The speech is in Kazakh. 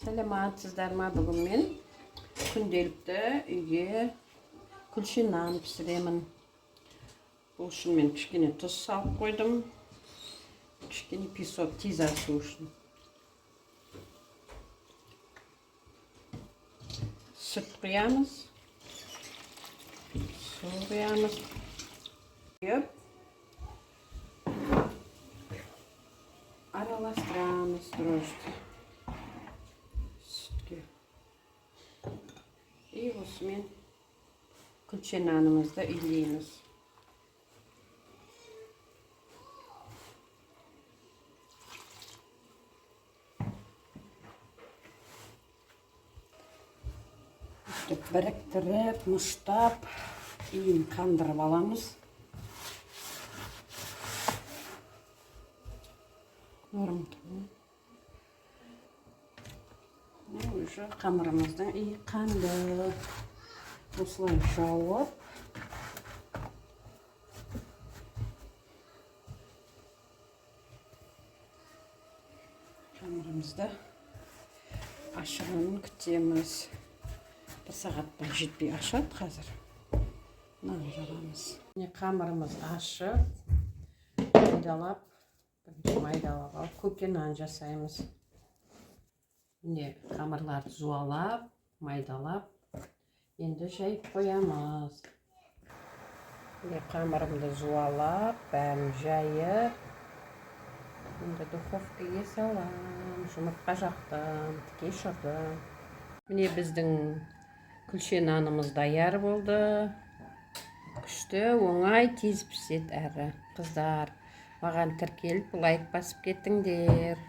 Саламатсыздар ма? Бүгін мен күнделікті үйге күлше нан пісіремін. Бұл үшін мен кішкене тұз салып қойдым. Кішкене песок тез асу үшін. Сүт құямыз. Су құямыз. Араластырамыз дрожжи. И осымен күлше нанымызды үйлейміз. Біріктіріп, мұштап, үйін қандырып аламыз. Уже қамырымыздың үйі қанды. Осылай жауып. Қамырымызды ашығанын күтеміз. Bir сағаттан жетпей ашады қазір. Нан жағамыз. Қамырымыз ашып, майдалап, алып, көке нан жасаймыз. Қамырларды жуалап, майдалап, енді жайып қоямыз. Қамырымды жуалап, бәрін жайып, енді духовкаға салам. Жұмыртқа жақтым, тіке шырдым. Біздің күлше нанымыз даяр болды. Күшті, оңай, тез піседі әрі. Қыздар, маған тіркеліп, лайк басып кетіңдер.